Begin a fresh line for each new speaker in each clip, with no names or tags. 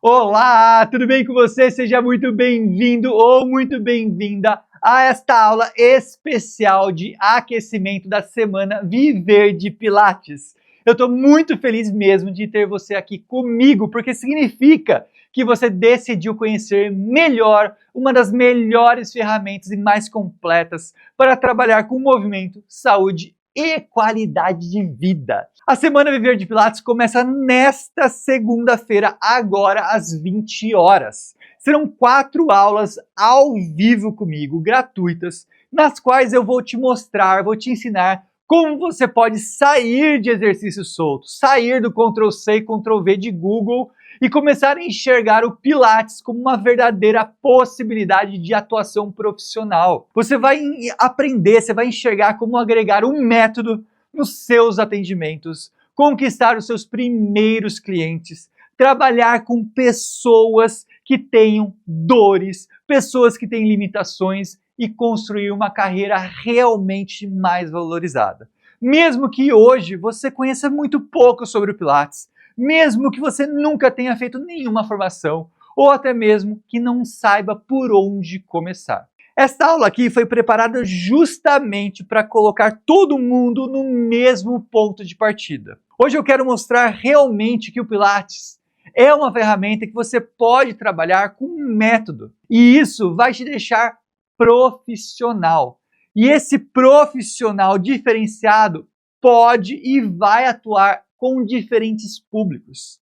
Olá, tudo bem com você? Seja muito bem-vindo ou muito bem-vinda a esta aula especial de aquecimento da semana Viver de Pilates. Eu estou muito feliz mesmo de ter você aqui comigo, porque significa que você decidiu conhecer melhor uma das melhores ferramentas e mais completas para trabalhar com movimento, saúde e qualidade de vida. A Semana Viver de Pilates começa nesta segunda-feira, agora às 20 horas. Serão 4 aulas ao vivo comigo, gratuitas, nas quais eu vou te mostrar, vou te ensinar como você pode sair de exercício solto, sair do Ctrl+C e Ctrl+V de Google e começar a enxergar o Pilates como uma verdadeira possibilidade de atuação profissional. Você vai aprender, você vai enxergar como agregar um método nos seus atendimentos, conquistar os seus primeiros clientes, trabalhar com pessoas que tenham dores, pessoas que têm limitações e construir uma carreira realmente mais valorizada. Mesmo que hoje você conheça muito pouco sobre o Pilates, mesmo que você nunca tenha feito nenhuma formação, ou até mesmo que não saiba por onde começar. Esta aula aqui foi preparada justamente para colocar todo mundo no mesmo ponto de partida. Hoje eu quero mostrar realmente que o Pilates é uma ferramenta que você pode trabalhar com um método. E isso vai te deixar profissional. E esse profissional diferenciado pode e vai atuar com diferentes públicos.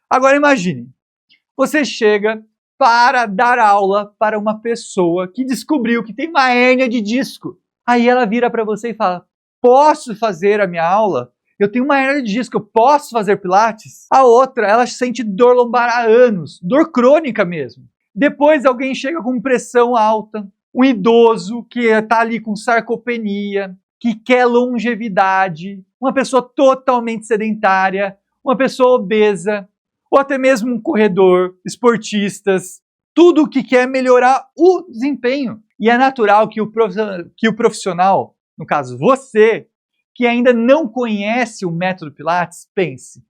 Agora imagine, você chega para dar aula para uma pessoa que descobriu que tem uma hérnia de disco. Aí ela vira para você e fala: posso fazer a minha aula? Eu tenho uma hérnia de disco, eu posso fazer Pilates? A outra, ela sente dor lombar há anos, dor crônica mesmo. Depois alguém chega com pressão alta, um idoso que está ali com sarcopenia, que quer longevidade, uma pessoa totalmente sedentária, uma pessoa obesa, ou até mesmo um corredor, esportistas, tudo que quer melhorar o desempenho. E é natural que o profissional, no caso você, que ainda não conhece o método Pilates, pense: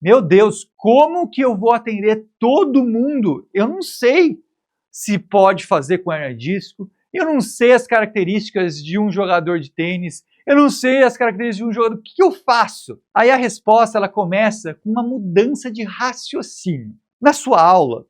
meu Deus, como que eu vou atender todo mundo? Eu não sei se pode fazer com hernia disco, eu não sei as características de um jogador de tênis, eu não sei as características de um jogador, o que eu faço? Aí a resposta ela começa com uma mudança de raciocínio. Na sua aula,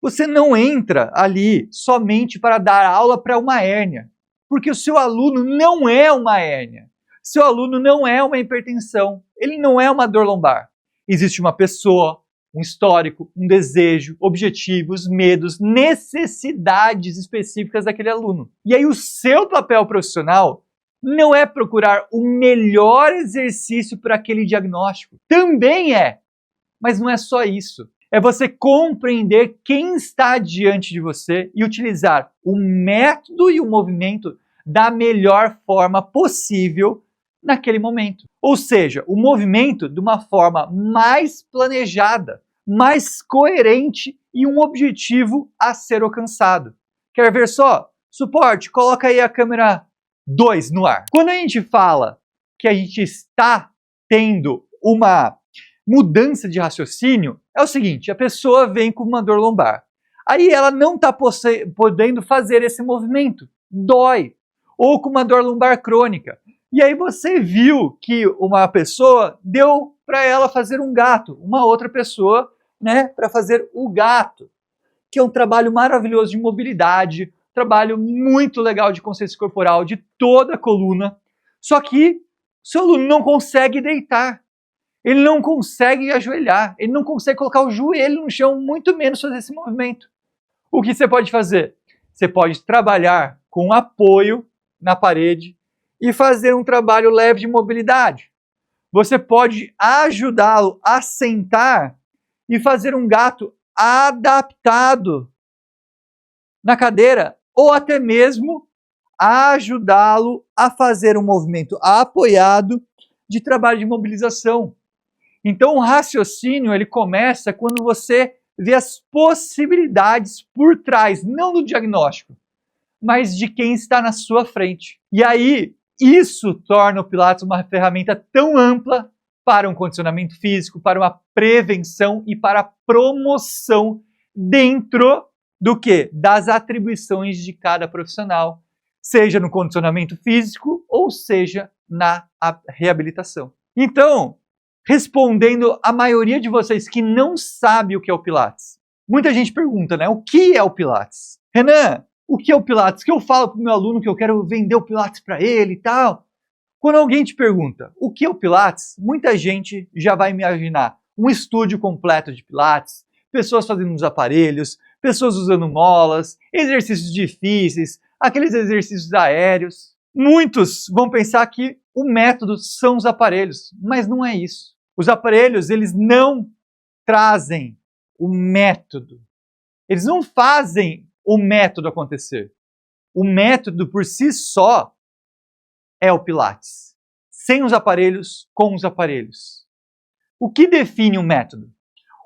você não entra ali somente para dar aula para uma hérnia, porque o seu aluno não é uma hérnia, seu aluno não é uma hipertensão, ele não é uma dor lombar. Existe uma pessoa, um histórico, um desejo, objetivos, medos, necessidades específicas daquele aluno. E aí o seu papel profissional não é procurar o melhor exercício para aquele diagnóstico. Também é, mas não é só isso. É você compreender quem está diante de você e utilizar o método e o movimento da melhor forma possível naquele momento. Ou seja, o movimento de uma forma mais planejada, mais coerente e um objetivo a ser alcançado. Quer ver só? Suporte, coloca aí a câmera 2 no ar. Quando a gente fala que a gente está tendo uma mudança de raciocínio, é o seguinte: a pessoa vem com uma dor lombar. Aí ela não está podendo fazer esse movimento, dói, ou com uma dor lombar crônica. E aí você viu que uma pessoa deu para ela fazer um gato, uma outra pessoa, né, para fazer o gato, que é um trabalho maravilhoso de mobilidade, trabalho muito legal de consciência corporal, de toda a coluna. Só que o seu aluno não consegue deitar, ele não consegue ajoelhar, ele não consegue colocar o joelho no chão, muito menos fazer esse movimento. O que você pode fazer? Você pode trabalhar com apoio na parede e fazer um trabalho leve de mobilidade. Você pode ajudá-lo a sentar e fazer um gato adaptado na cadeira, ou até mesmo ajudá-lo a fazer um movimento apoiado de trabalho de mobilização. Então o raciocínio ele começa quando você vê as possibilidades por trás, não do diagnóstico, mas de quem está na sua frente. E aí isso torna o Pilates uma ferramenta tão ampla, para um condicionamento físico, para uma prevenção e para a promoção dentro do quê? Das atribuições de cada profissional, seja no condicionamento físico ou seja na reabilitação. Então, respondendo a maioria de vocês que não sabe o que é o Pilates, muita gente pergunta, né? O que é o Pilates? Renan, o que é o Pilates? Que eu falo para o meu aluno que eu quero vender o Pilates para ele e tal. Quando alguém te pergunta o que é o Pilates, muita gente já vai imaginar um estúdio completo de Pilates, pessoas fazendo os aparelhos, pessoas usando molas, exercícios difíceis, aqueles exercícios aéreos. Muitos vão pensar que o método são os aparelhos, mas não é isso. Os aparelhos, eles não trazem o método. Eles não fazem o método acontecer. O método por si só é o Pilates. Sem os aparelhos, com os aparelhos. O que define o método?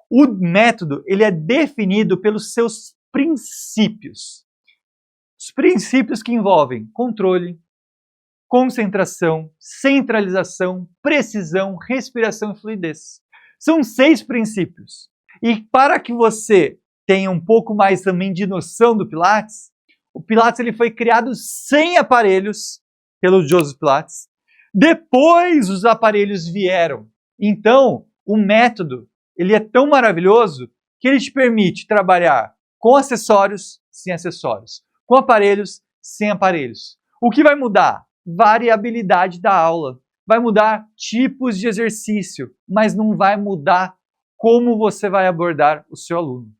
O método, ele é definido pelos seus princípios. Os princípios que envolvem controle, concentração, centralização, precisão, respiração e fluidez. São 6 princípios. E para que você tenha um pouco mais também de noção do Pilates, o Pilates ele foi criado sem aparelhos pelo Joseph Pilates. Depois os aparelhos vieram. Então, o método ele é tão maravilhoso que ele te permite trabalhar com acessórios, sem acessórios, com aparelhos, sem aparelhos. O que vai mudar? Variabilidade da aula. Vai mudar tipos de exercício, mas não vai mudar como você vai abordar o seu aluno.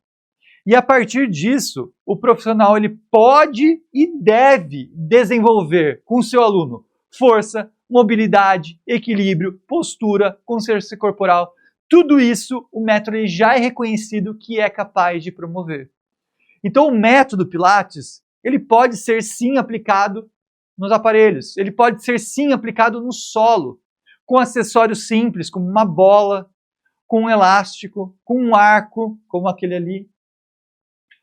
E a partir disso, o profissional ele pode e deve desenvolver com o seu aluno força, mobilidade, equilíbrio, postura, consciência corporal. Tudo isso o método já é reconhecido que é capaz de promover. Então o método Pilates, ele pode ser sim aplicado nos aparelhos, ele pode ser sim aplicado no solo, com acessórios simples, como uma bola, com um elástico, com um arco, como aquele ali,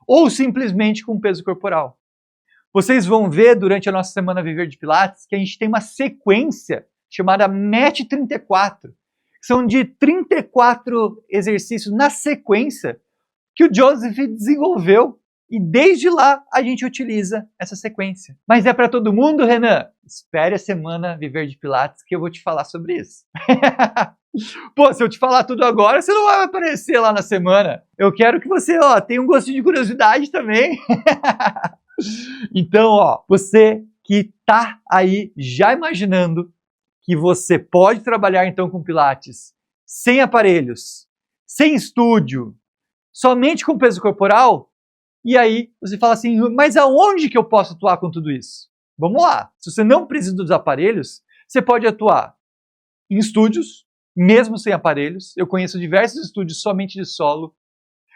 ou simplesmente com peso corporal. Vocês vão ver durante a nossa Semana Viver de Pilates que a gente tem uma sequência chamada MET 34, que são de 34 exercícios na sequência que o Joseph desenvolveu. E desde lá a gente utiliza essa sequência. Mas é para todo mundo, Renan? Espere a Semana Viver de Pilates que eu vou te falar sobre isso. Pô, se eu te falar tudo agora, você não vai aparecer lá na semana. Eu quero que você, tenha um gostinho de curiosidade também. Então, você que tá aí já imaginando que você pode trabalhar então com Pilates sem aparelhos, sem estúdio, somente com peso corporal, e aí você fala assim, mas aonde que eu posso atuar com tudo isso? Vamos lá, se você não precisa dos aparelhos, você pode atuar em estúdios, mesmo sem aparelhos. Eu conheço diversos estúdios somente de solo.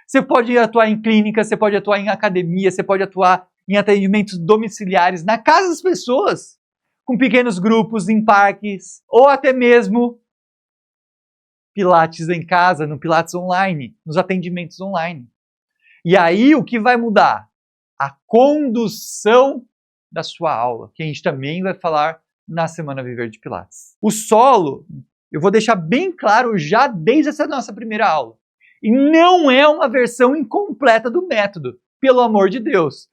Você pode atuar em clínica, você pode atuar em academia, você pode atuar em atendimentos domiciliares, na casa das pessoas, com pequenos grupos, em parques, ou até mesmo Pilates em casa, no Pilates online, nos atendimentos online. E aí o que vai mudar? A condução da sua aula, que a gente também vai falar na Semana Viver de Pilates. O solo, eu vou deixar bem claro já desde essa nossa primeira aula. E não é uma versão incompleta do método, pelo amor de Deus.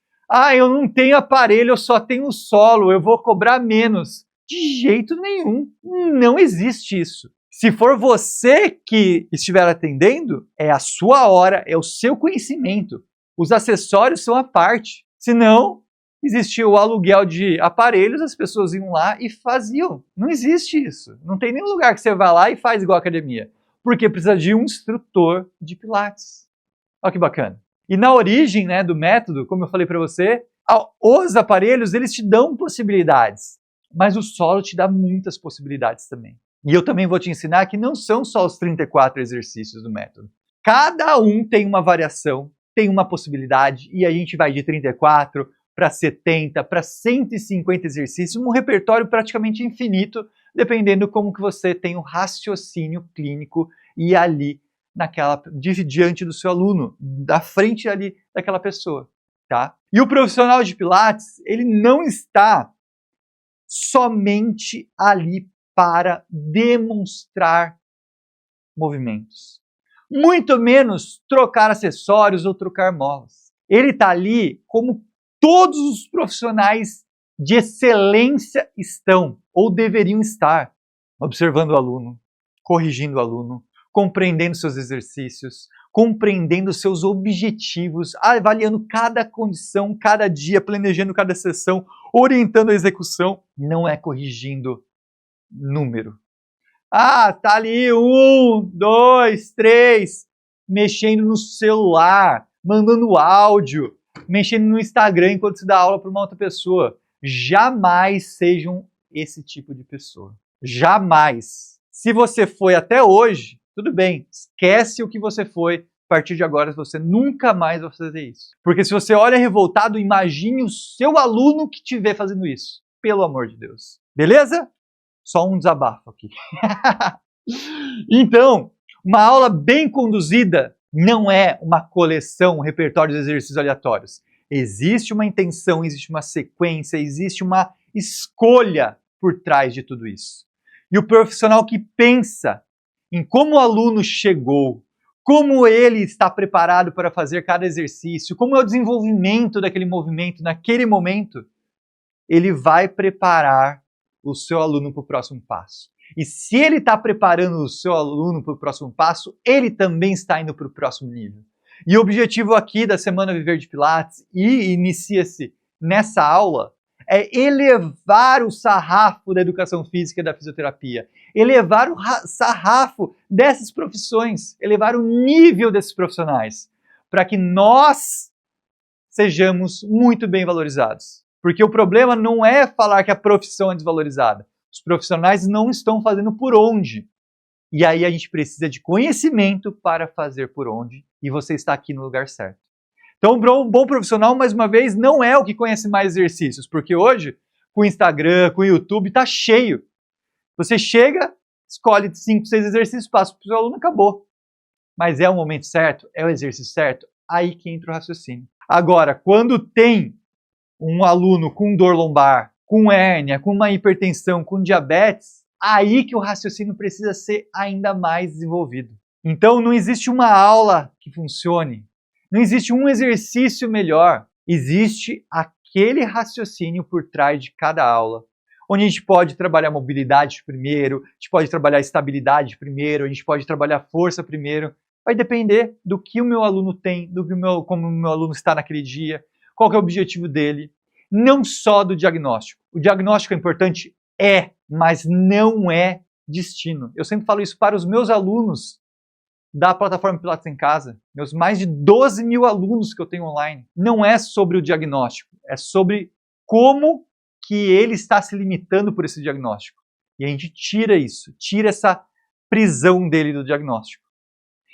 Eu não tenho aparelho, eu só tenho solo, eu vou cobrar menos. De jeito nenhum, não existe isso. Se for você que estiver atendendo, é a sua hora, é o seu conhecimento. Os acessórios são a parte. Senão, existia o aluguel de aparelhos, as pessoas iam lá e faziam. Não existe isso. Não tem nenhum lugar que você vai lá e faz igual a academia. Porque precisa de um instrutor de Pilates. Olha que bacana. E na origem, né, do método, como eu falei para você, os aparelhos eles te dão possibilidades, mas o solo te dá muitas possibilidades também. E eu também vou te ensinar que não são só os 34 exercícios do método. Cada um tem uma variação, tem uma possibilidade, e a gente vai de 34 para 70, para 150 exercícios, um repertório praticamente infinito, dependendo como que você tem o raciocínio clínico e ali diante do seu aluno, da frente ali daquela pessoa, tá? E o profissional de Pilates, ele não está somente ali para demonstrar movimentos. Muito menos trocar acessórios ou trocar molas. Ele está ali como todos os profissionais de excelência estão ou deveriam estar, observando o aluno, corrigindo o aluno, compreendendo seus exercícios, compreendendo seus objetivos, avaliando cada condição, cada dia, planejando cada sessão, orientando a execução. Não é corrigindo número. Ah, tá ali 1, 2, 3, mexendo no celular, mandando áudio, mexendo no Instagram enquanto se dá aula para uma outra pessoa. Jamais sejam esse tipo de pessoa. Jamais. Se você foi até hoje, tudo bem, esquece o que você foi. A partir de agora, você nunca mais vai fazer isso. Porque se você olha revoltado, imagine o seu aluno que te vê fazendo isso. Pelo amor de Deus. Beleza? Só um desabafo aqui. Então, uma aula bem conduzida não é uma coleção, um repertório de exercícios aleatórios. Existe uma intenção, existe uma sequência, existe uma escolha por trás de tudo isso. E o profissional que pensa em como o aluno chegou, como ele está preparado para fazer cada exercício, como é o desenvolvimento daquele movimento naquele momento, ele vai preparar o seu aluno para o próximo passo. E se ele está preparando o seu aluno para o próximo passo, ele também está indo para o próximo nível. E o objetivo aqui da Semana Viver de Pilates, e inicia-se nessa aula, é elevar o sarrafo da educação física e da fisioterapia, elevar o sarrafo dessas profissões, elevar o nível desses profissionais, para que nós sejamos muito bem valorizados. Porque o problema não é falar que a profissão é desvalorizada. Os profissionais não estão fazendo por onde. E aí a gente precisa de conhecimento para fazer por onde. E você está aqui no lugar certo. Então, um bom profissional, mais uma vez, não é o que conhece mais exercícios. Porque hoje, com o Instagram, com o YouTube, está cheio. Você chega, escolhe 5, 6 exercícios, passa para o seu aluno, acabou. Mas é o momento certo? É o exercício certo? Aí que entra o raciocínio. Agora, quando tem um aluno com dor lombar, com hérnia, com uma hipertensão, com diabetes, aí que o raciocínio precisa ser ainda mais desenvolvido. Então não existe uma aula que funcione, não existe um exercício melhor, existe aquele raciocínio por trás de cada aula, onde a gente pode trabalhar mobilidade primeiro, a gente pode trabalhar estabilidade primeiro, a gente pode trabalhar força primeiro, vai depender do que o meu aluno tem, como o meu aluno está naquele dia, qual que é o objetivo dele, não só do diagnóstico. O diagnóstico é importante? É, mas não é destino. Eu sempre falo isso para os meus alunos da plataforma Pilates em Casa, meus mais de 12 mil alunos que eu tenho online. Não é sobre o diagnóstico, é sobre como que ele está se limitando por esse diagnóstico. E a gente tira isso, tira essa prisão dele do diagnóstico.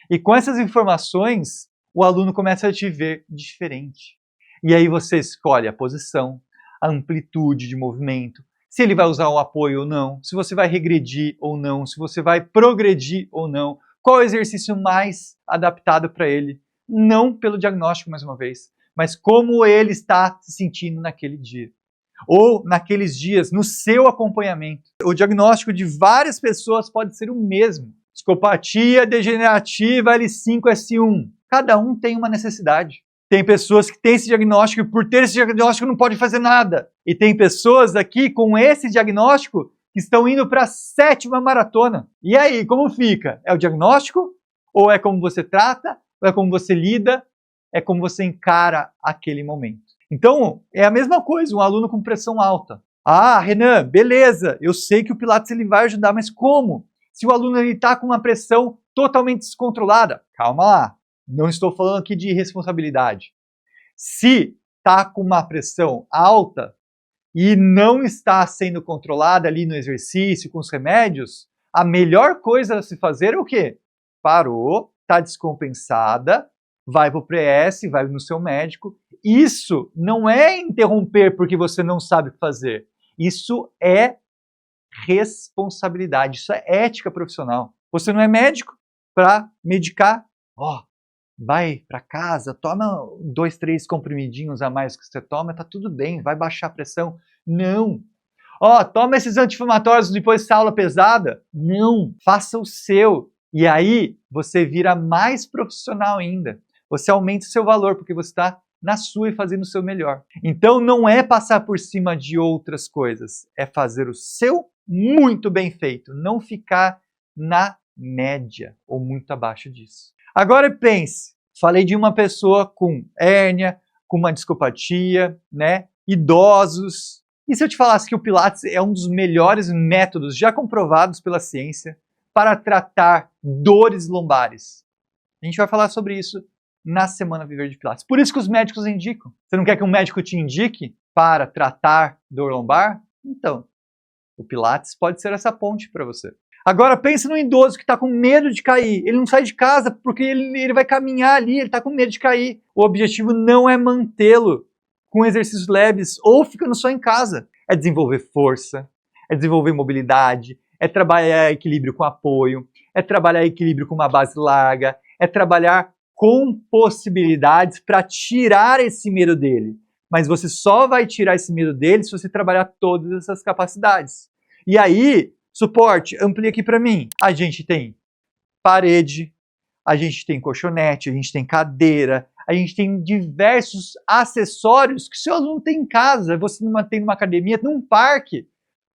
E com essas informações, o aluno começa a te ver diferente. E aí você escolhe a posição, a amplitude de movimento, se ele vai usar o apoio ou não, se você vai regredir ou não, se você vai progredir ou não, qual é o exercício mais adaptado para ele, não pelo diagnóstico mais uma vez, mas como ele está se sentindo naquele dia. Ou naqueles dias, no seu acompanhamento. O diagnóstico de várias pessoas pode ser o mesmo. Discopatia degenerativa L5-S1. Cada um tem uma necessidade. Tem pessoas que têm esse diagnóstico e por ter esse diagnóstico não pode fazer nada. E tem pessoas aqui com esse diagnóstico que estão indo para a 7ª maratona. E aí, como fica? É o diagnóstico? Ou é como você trata? Ou é como você lida? É como você encara aquele momento. Então, é a mesma coisa, um aluno com pressão alta. Ah, Renan, beleza, eu sei que o Pilates ele vai ajudar, mas como? Se o aluno está com uma pressão totalmente descontrolada, calma lá. Não estou falando aqui de irresponsabilidade. Se está com uma pressão alta e não está sendo controlada ali no exercício, com os remédios, a melhor coisa a se fazer é o quê? Parou, está descompensada, vai para o PS, vai no seu médico. Isso não é interromper porque você não sabe o que fazer. Isso é responsabilidade, isso é ética profissional. Você não é médico para medicar. Vai para casa, toma 2, 3 comprimidinhos a mais que você toma, tá tudo bem, vai baixar a pressão. Não. Toma esses anti-inflamatórios depois dessa aula pesada. Não. Faça o seu. E aí você vira mais profissional ainda. Você aumenta o seu valor porque você está na sua e fazendo o seu melhor. Então não é passar por cima de outras coisas, é fazer o seu muito bem feito, não ficar na média ou muito abaixo disso. Agora pense, falei de uma pessoa com hérnia, com uma discopatia, né? Idosos. E se eu te falasse que o Pilates é um dos melhores métodos já comprovados pela ciência para tratar dores lombares? A gente vai falar sobre isso na Semana Viver de Pilates. Por isso que os médicos indicam. Você não quer que um médico te indique para tratar dor lombar? Então, o Pilates pode ser essa ponte para você. Agora pense no idoso que está com medo de cair. Ele não sai de casa porque ele vai caminhar ali, ele está com medo de cair. O objetivo não é mantê-lo com exercícios leves ou ficando só em casa. É desenvolver força, é desenvolver mobilidade, é trabalhar equilíbrio com apoio, é trabalhar equilíbrio com uma base larga, é trabalhar com possibilidades para tirar esse medo dele. Mas você só vai tirar esse medo dele se você trabalhar todas essas capacidades. E aí, suporte, amplia aqui para mim. A gente tem parede, a gente tem colchonete, a gente tem cadeira, a gente tem diversos acessórios que o seu aluno tem em casa, você não tem numa academia, num parque,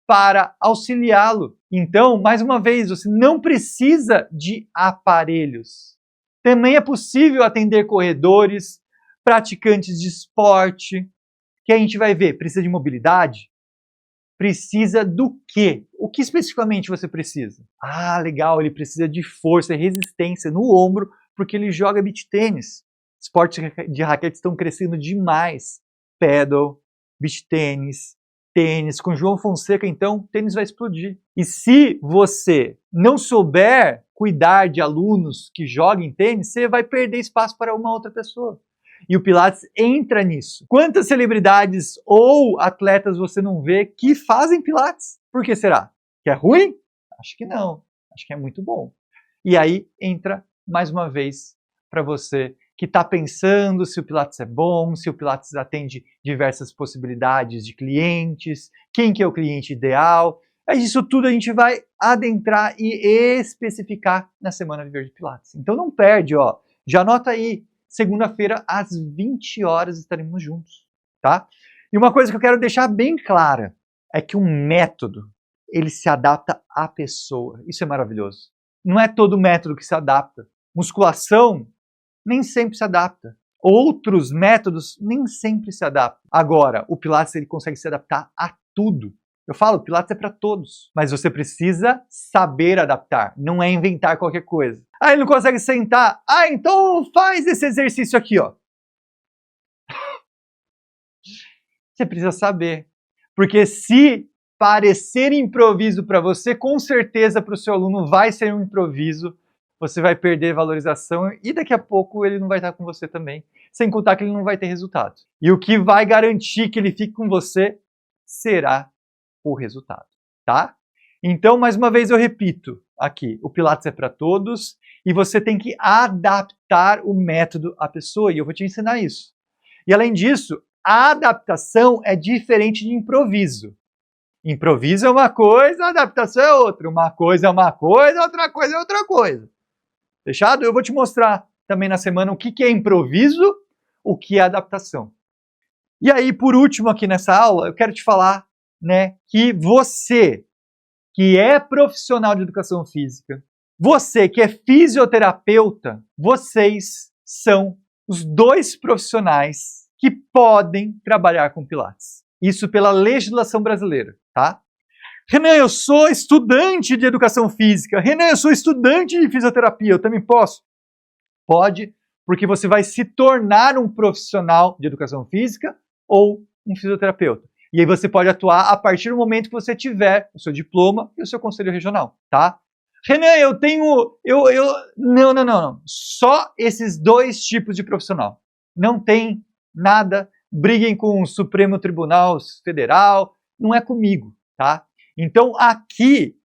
para auxiliá-lo. Então, mais uma vez, você não precisa de aparelhos. Também é possível atender corredores, praticantes de esporte, que a gente vai ver, precisa de mobilidade? Precisa do quê? O que especificamente você precisa? Ah, legal, ele precisa de força e resistência no ombro, porque ele joga beach tênis. Esportes de raquete estão crescendo demais. Paddle, beach tênis, tênis. Com João Fonseca, então, tênis vai explodir. E se você não souber cuidar de alunos que joguem tênis, você vai perder espaço para uma outra pessoa. E o Pilates entra nisso. Quantas celebridades ou atletas você não vê que fazem Pilates? Por que será? Que é ruim? Acho que não. Acho que é muito bom. E aí entra, mais uma vez, para você que está pensando se o Pilates é bom, se o Pilates atende diversas possibilidades de clientes, quem que é o cliente ideal. Isso tudo a gente vai adentrar e especificar na Semana Viver de Pilates. Então não perde, ó. Já anota aí. Segunda-feira, às 20 horas, estaremos juntos, tá? E uma coisa que eu quero deixar bem clara é que um método, ele se adapta à pessoa. Isso é maravilhoso. Não é todo método que se adapta. Musculação nem sempre se adapta. Outros métodos nem sempre se adaptam. Agora, o Pilates ele consegue se adaptar a tudo. Eu falo, Pilates é para todos, mas você precisa saber adaptar, não é inventar qualquer coisa. Ah, ele não consegue sentar. Ah, então faz esse exercício aqui, ó. Você precisa saber, porque se parecer improviso para você, com certeza para o seu aluno vai ser um improviso, você vai perder valorização e daqui a pouco ele não vai estar com você também, sem contar que ele não vai ter resultado. E o que vai garantir que ele fique com você será o resultado, tá? Então, mais uma vez eu repito aqui, o Pilates é para todos e você tem que adaptar o método à pessoa e eu vou te ensinar isso. E além disso, a adaptação é diferente de improviso. Improviso é uma coisa, adaptação é outra. Uma coisa é uma coisa, outra coisa é outra coisa. Fechado? Eu vou te mostrar também na semana o que é improviso, o que é adaptação. E aí, por último aqui nessa aula, eu quero te falar, né, que você que é profissional de educação física, você que é fisioterapeuta, vocês são os dois profissionais que podem trabalhar com Pilates. Isso pela legislação brasileira, tá? Renan, eu sou estudante de educação física. Renan, eu sou estudante de fisioterapia. Eu também posso? Pode, porque você vai se tornar um profissional de educação física ou um fisioterapeuta. E aí você pode atuar a partir do momento que você tiver o seu diploma e o seu conselho regional, tá? Renan, eu tenho... Não. Só esses dois tipos de profissional. Não tem nada. Briguem com o Supremo Tribunal Federal. Não é comigo, tá? Então aqui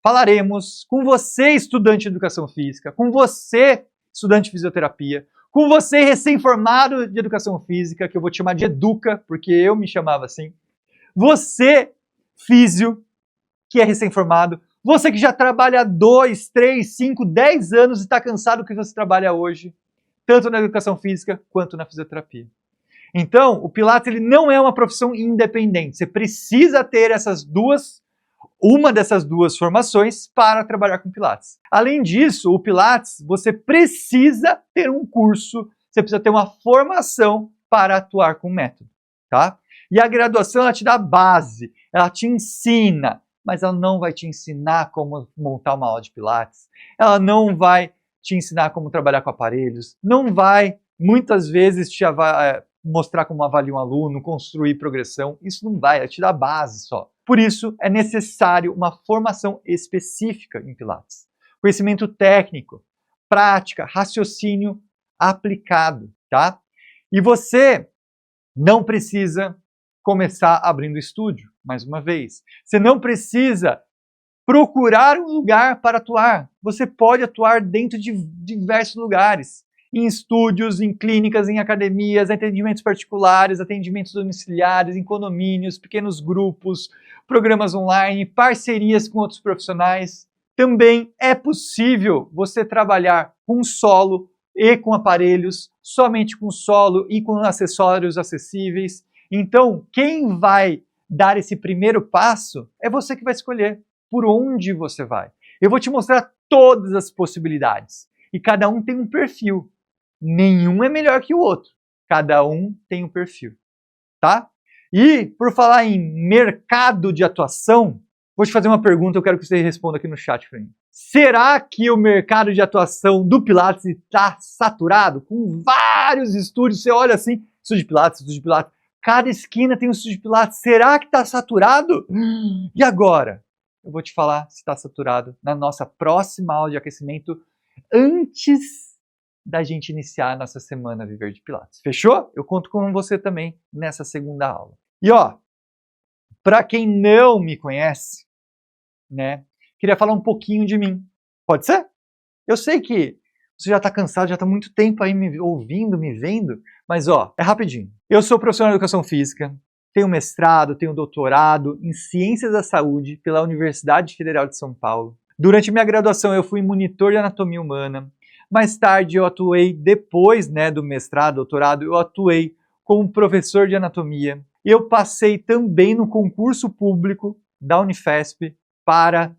falaremos com você, estudante de educação física, com você, estudante de fisioterapia, com você, recém-formado de educação física, que eu vou te chamar de Educa, porque eu me chamava assim. Você, físio, que é recém-formado. Você que já trabalha 2, 3, 5, 10 anos e está cansado do que você trabalha hoje, tanto na educação física quanto na fisioterapia. Então, o Pilates ele não é uma profissão independente. Você precisa ter uma dessas duas formações para trabalhar com Pilates. Além disso, o Pilates, você precisa ter um curso, você precisa ter uma formação para atuar com o método, tá? E a graduação, ela te dá a base, ela te ensina, mas ela não vai te ensinar como montar uma aula de Pilates, ela não vai te ensinar como trabalhar com aparelhos, não vai, muitas vezes, mostrar como avalia um aluno, construir progressão, isso não vai, ela te dá a base só. Por isso, é necessário uma formação específica em Pilates. Conhecimento técnico, prática, raciocínio aplicado, tá? E você não precisa começar abrindo estúdio, mais uma vez. Você não precisa procurar um lugar para atuar. Você pode atuar dentro de diversos lugares. Em estúdios, em clínicas, em academias, atendimentos particulares, atendimentos domiciliares, em condomínios, pequenos grupos, programas online, parcerias com outros profissionais. Também é possível você trabalhar com solo e com aparelhos, somente com solo e com acessórios acessíveis. Então, quem vai dar esse primeiro passo é você que vai escolher por onde você vai. Eu vou te mostrar todas as possibilidades e cada um tem um perfil. Nenhum é melhor que o outro. Cada um tem um perfil, tá? E, por falar em mercado de atuação, vou te fazer uma pergunta, eu quero que você responda aqui no chat para mim. Será que o mercado de atuação do Pilates está saturado? Com vários estúdios, você olha assim, estúdio de Pilates, cada esquina tem um estúdio de Pilates. Será que está saturado? E agora? Eu vou te falar se está saturado na nossa próxima aula de aquecimento antes da gente iniciar a nossa semana Viver de Pilates. Fechou? Eu conto com você também nessa segunda aula. E ó, para quem não me conhece, né, queria falar um pouquinho de mim. Pode ser? Eu sei que você já está cansado, já está muito tempo aí me ouvindo, me vendo, mas ó, é rapidinho. Eu sou professor de educação física, tenho mestrado, tenho doutorado em Ciências da Saúde pela Universidade Federal de São Paulo. Durante minha graduação eu fui monitor de anatomia humana. Mais tarde eu atuei, depois do mestrado, doutorado, eu atuei como professor de anatomia. Eu passei também no concurso público da Unifesp para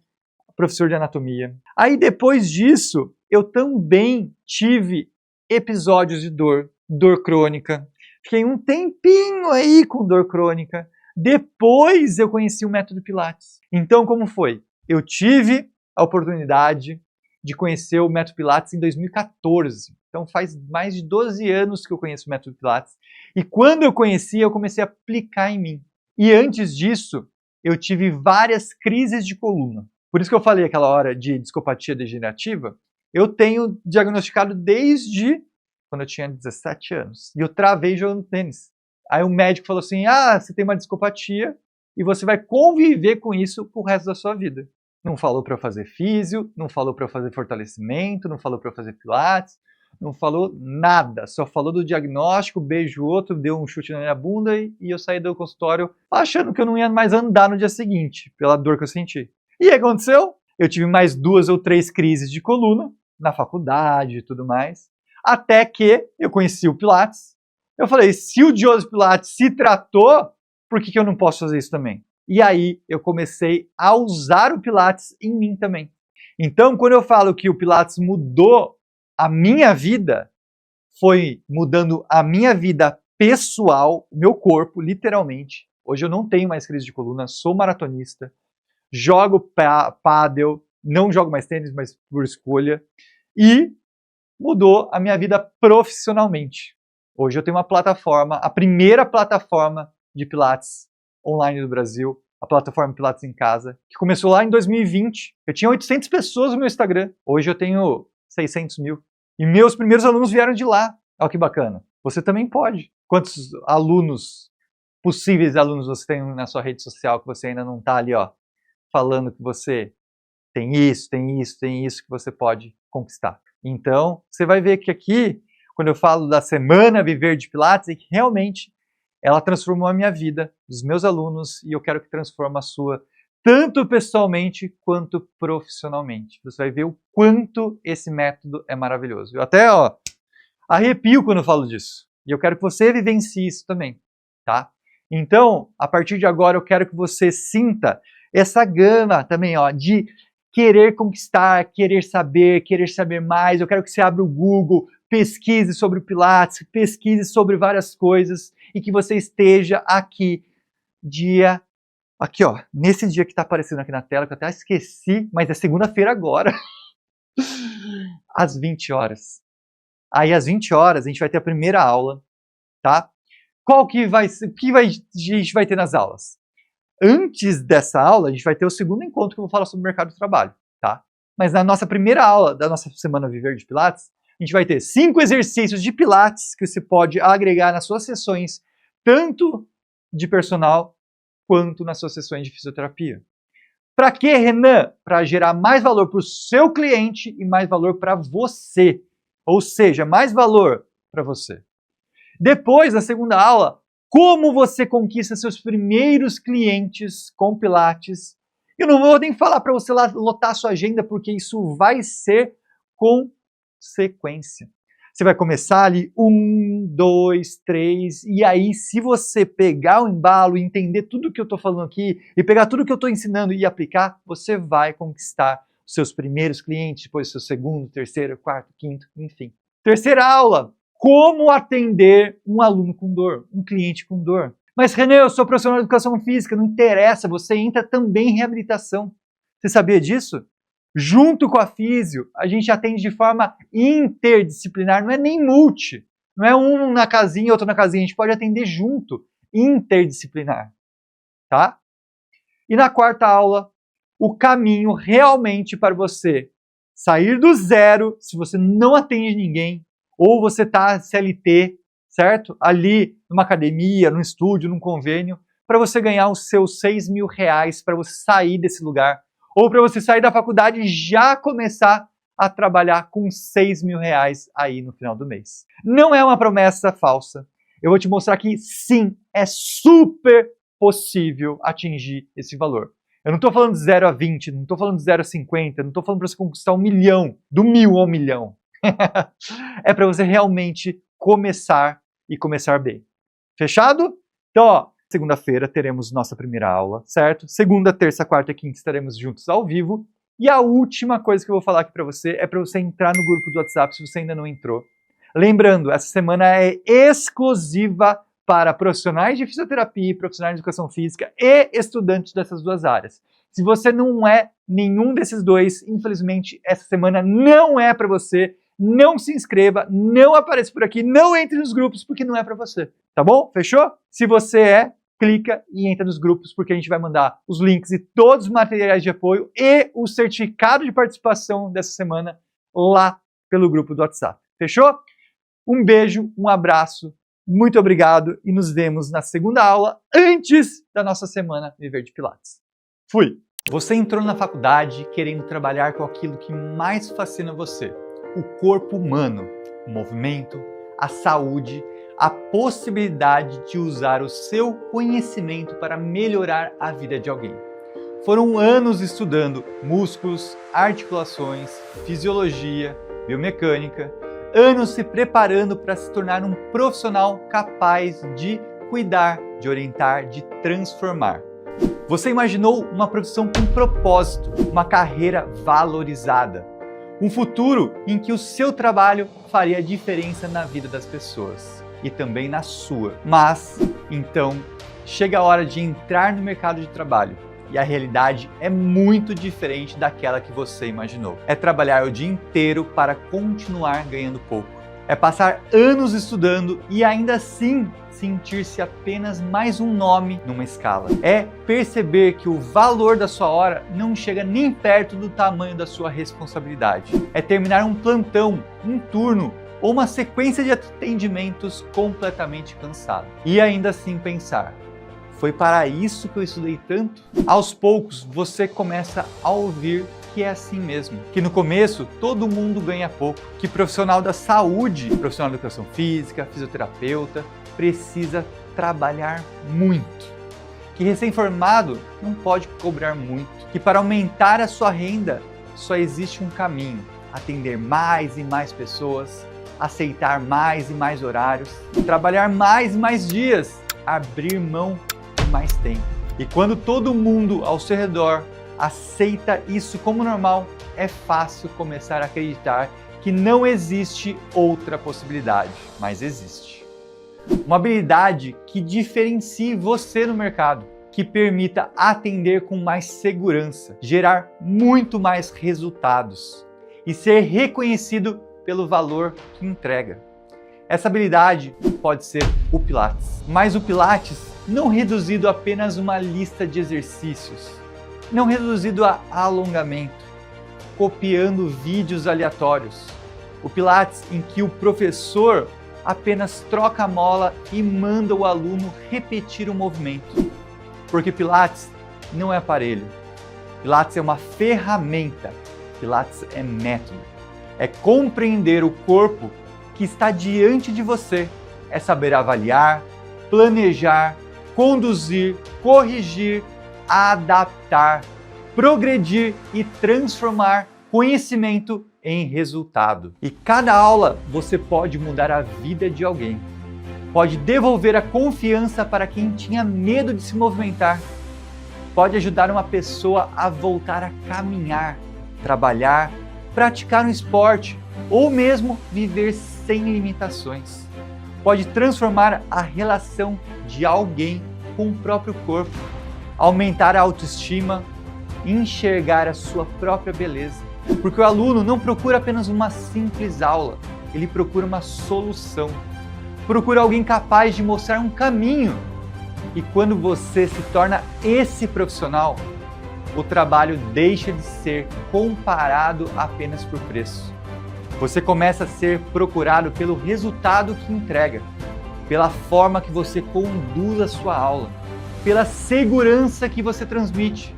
professor de anatomia. Aí depois disso, eu também tive episódios de dor crônica. Fiquei um tempinho aí com dor crônica. Depois eu conheci o método Pilates. Então como foi? Eu tive a oportunidade de conhecer o método Pilates em 2014. Então faz mais de 12 anos que eu conheço o método Pilates. E quando eu conheci, eu comecei a aplicar em mim. E antes disso, eu tive várias crises de coluna. Por isso que eu falei aquela hora de discopatia degenerativa. Eu tenho diagnosticado desde quando eu tinha 17 anos. E eu travei jogando tênis. Aí o médico falou assim, você tem uma discopatia e você vai conviver com isso pro resto da sua vida. Não falou para eu fazer físio, não falou para eu fazer fortalecimento, não falou para eu fazer pilates, não falou nada. Só falou do diagnóstico, beijo o outro, deu um chute na minha bunda e eu saí do consultório achando que eu não ia mais andar no dia seguinte, pela dor que eu senti. E o que aconteceu? Eu tive mais 2 ou 3 crises de coluna na faculdade e tudo mais, até que eu conheci o Pilates. Eu falei, se o Joseph Pilates se tratou, por que eu não posso fazer isso também? E aí eu comecei a usar o Pilates em mim também. Então, quando eu falo que o Pilates mudou a minha vida, foi mudando a minha vida pessoal, meu corpo, literalmente. Hoje eu não tenho mais crise de coluna, sou maratonista, jogo pádel, não jogo mais tênis, mas por escolha. E mudou a minha vida profissionalmente. Hoje eu tenho uma plataforma, a primeira plataforma de Pilates online do Brasil, a plataforma Pilates em Casa, que começou lá em 2020. Eu tinha 800 pessoas no meu Instagram. Hoje eu tenho 600 mil. E meus primeiros alunos vieram de lá. Olha que bacana. Você também pode. Quantos possíveis alunos você tem na sua rede social que você ainda não está ali, falando que você tem isso que você pode conquistar. Então, você vai ver que aqui, quando eu falo da Semana Viver de Pilates, é que realmente ela transformou a minha vida, dos meus alunos, e eu quero que transforme a sua tanto pessoalmente quanto profissionalmente. Você vai ver o quanto esse método é maravilhoso. Eu até arrepio quando eu falo disso. E eu quero que você vivencie isso também, tá? Então, a partir de agora, eu quero que você sinta essa gama também, de querer conquistar, querer saber mais. Eu quero que você abra o Google, pesquise sobre o Pilates, pesquise sobre várias coisas e que você esteja aqui nesse dia que está aparecendo aqui na tela, que eu até esqueci, mas é segunda-feira agora, às 20 horas. Aí às 20 horas a gente vai ter a primeira aula, tá? O que a gente vai ter nas aulas? Antes dessa aula, a gente vai ter o segundo encontro que eu vou falar sobre o mercado de trabalho, tá? Mas na nossa primeira aula da nossa semana Viver de Pilates, a gente vai ter 5 exercícios de Pilates que você pode agregar nas suas sessões, tanto de personal quanto nas suas sessões de fisioterapia. Para quê, Renan? Para gerar mais valor para o seu cliente e mais valor para você. Ou seja, mais valor para você. Depois da segunda aula, como você conquista seus primeiros clientes com Pilates. Eu não vou nem falar para você lotar sua agenda, porque isso vai ser com sequência. Você vai começar ali 1, 2, 3, e aí se você pegar o embalo e entender tudo que eu estou falando aqui, e pegar tudo que eu estou ensinando e aplicar, você vai conquistar os seus primeiros clientes, depois seu segundo, terceiro, quarto, quinto, enfim. Terceira aula, como atender um aluno com dor, um cliente com dor. Mas Renan, eu sou profissional de educação física, não interessa, você entra também em reabilitação. Você sabia disso? Junto com a físio, a gente atende de forma interdisciplinar, não é nem multi, não é um na casinha, outro na casinha, a gente pode atender junto, interdisciplinar, tá? E na quarta aula, o caminho realmente para você sair do zero, se você não atende ninguém, ou você está CLT, certo? Ali numa academia, num estúdio, num convênio, para você ganhar os seus R$6.000, para você sair desse lugar, ou para você sair da faculdade e já começar a trabalhar com R$6.000 aí no final do mês. Não é uma promessa falsa. Eu vou te mostrar que sim, é super possível atingir esse valor. Eu não estou falando de 0 a 20, não estou falando de 0 a 50, não estou falando para você conquistar 1 milhão, do 1.000 ao 1.000.000. É para você realmente começar e começar bem. Fechado? Então, segunda-feira teremos nossa primeira aula, certo? Segunda, terça, quarta e quinta estaremos juntos ao vivo. E a última coisa que eu vou falar aqui para você é para você entrar no grupo do WhatsApp se você ainda não entrou. Lembrando, essa semana é exclusiva para profissionais de fisioterapia, profissionais de educação física e estudantes dessas duas áreas. Se você não é nenhum desses dois, infelizmente, essa semana não é para você. Não se inscreva, não apareça por aqui, não entre nos grupos, porque não é para você. Tá bom? Fechou? Se você clica e entra nos grupos, porque a gente vai mandar os links e todos os materiais de apoio e o certificado de participação dessa semana lá pelo grupo do WhatsApp. Fechou? Um beijo, um abraço, muito obrigado e nos vemos na segunda aula antes da nossa semana Viver de Pilates. Fui! Você entrou na faculdade querendo trabalhar com aquilo que mais fascina você. O corpo humano, o movimento, a saúde, a possibilidade de usar o seu conhecimento para melhorar a vida de alguém. Foram anos estudando músculos, articulações, fisiologia, biomecânica, anos se preparando para se tornar um profissional capaz de cuidar, de orientar, de transformar. Você imaginou uma profissão com propósito, uma carreira valorizada. Um futuro em que o seu trabalho faria a diferença na vida das pessoas e também na sua. Mas, então, chega a hora de entrar no mercado de trabalho e a realidade é muito diferente daquela que você imaginou. É trabalhar o dia inteiro para continuar ganhando pouco. É passar anos estudando e ainda assim sentir-se apenas mais um nome numa escala. É perceber que o valor da sua hora não chega nem perto do tamanho da sua responsabilidade. É terminar um plantão, um turno ou uma sequência de atendimentos completamente cansado. E ainda assim pensar, foi para isso que eu estudei tanto? Aos poucos você começa a ouvir que é assim mesmo, que no começo todo mundo ganha pouco, que profissional da saúde, profissional de educação física, fisioterapeuta, precisa trabalhar muito, que recém-formado não pode cobrar muito, que para aumentar a sua renda só existe um caminho: atender mais e mais pessoas, aceitar mais e mais horários, trabalhar mais e mais dias, abrir mão de mais tempo. E quando todo mundo ao seu redor aceita isso como normal, é fácil começar a acreditar que não existe outra possibilidade, mas existe. Uma habilidade que diferencie você no mercado, que permita atender com mais segurança, gerar muito mais resultados e ser reconhecido pelo valor que entrega. Essa habilidade pode ser o Pilates, mas o Pilates não reduzido a apenas uma lista de exercícios, não reduzido a alongamento, copiando vídeos aleatórios. O Pilates em que o professor apenas troca a mola e manda o aluno repetir o movimento. Porque Pilates não é aparelho. Pilates é uma ferramenta. Pilates é método. É compreender o corpo que está diante de você. É saber avaliar, planejar, conduzir, corrigir, adaptar, progredir e transformar conhecimento em resultado. E cada aula você pode mudar a vida de alguém. Pode devolver a confiança para quem tinha medo de se movimentar. Pode ajudar uma pessoa a voltar a caminhar, trabalhar, praticar um esporte ou mesmo viver sem limitações. Pode transformar a relação de alguém com o próprio corpo, aumentar a autoestima, enxergar a sua própria beleza. Porque o aluno não procura apenas uma simples aula, ele procura uma solução. Procura alguém capaz de mostrar um caminho. E quando você se torna esse profissional, o trabalho deixa de ser comparado apenas por preço. Você começa a ser procurado pelo resultado que entrega, pela forma que você conduz a sua aula, pela segurança que você transmite,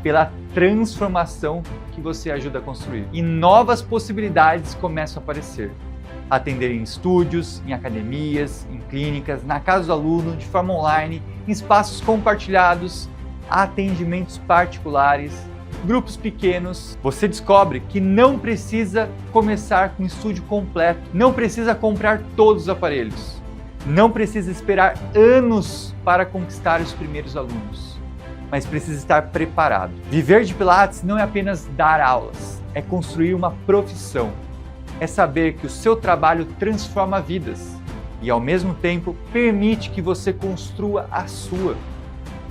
pela transformação que você ajuda a construir. E novas possibilidades começam a aparecer. Atender em estúdios, em academias, em clínicas, na casa do aluno, de forma online, em espaços compartilhados, atendimentos particulares, grupos pequenos. Você descobre que não precisa começar com um estúdio completo, não precisa comprar todos os aparelhos, não precisa esperar anos para conquistar os primeiros alunos, mas precisa estar preparado. Viver de Pilates não é apenas dar aulas, é construir uma profissão. É saber que o seu trabalho transforma vidas e, ao mesmo tempo, permite que você construa a sua.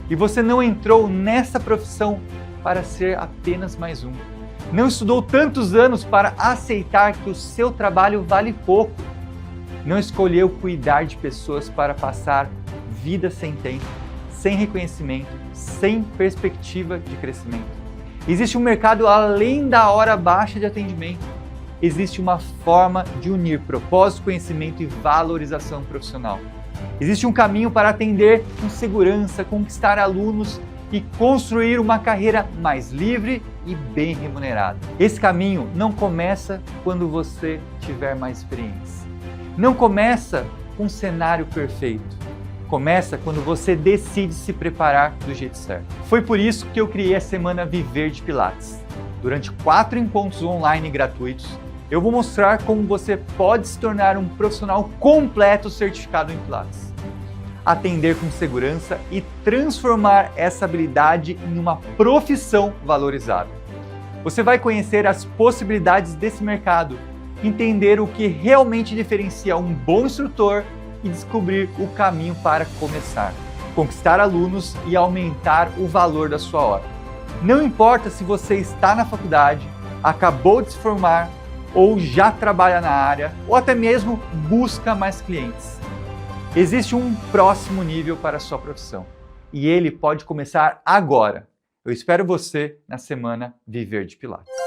E você não entrou nessa profissão para ser apenas mais um. Não estudou tantos anos para aceitar que o seu trabalho vale pouco. Não escolheu cuidar de pessoas para passar vida sem tempo, sem reconhecimento, sem perspectiva de crescimento. Existe um mercado além da hora baixa de atendimento. Existe uma forma de unir propósito, conhecimento e valorização profissional. Existe um caminho para atender com segurança, conquistar alunos e construir uma carreira mais livre e bem remunerada. Esse caminho não começa quando você tiver mais experiência. Não começa com um cenário perfeito. Começa quando você decide se preparar do jeito certo. Foi por isso que eu criei a Semana Viver de Pilates. Durante 4 encontros online gratuitos, eu vou mostrar como você pode se tornar um profissional completo certificado em Pilates, atender com segurança e transformar essa habilidade em uma profissão valorizada. Você vai conhecer as possibilidades desse mercado, entender o que realmente diferencia um bom instrutor e descobrir o caminho para começar, conquistar alunos e aumentar o valor da sua hora. Não importa se você está na faculdade, acabou de se formar, ou já trabalha na área, ou até mesmo busca mais clientes. Existe um próximo nível para a sua profissão e ele pode começar agora. Eu espero você na Semana Viver de Pilates.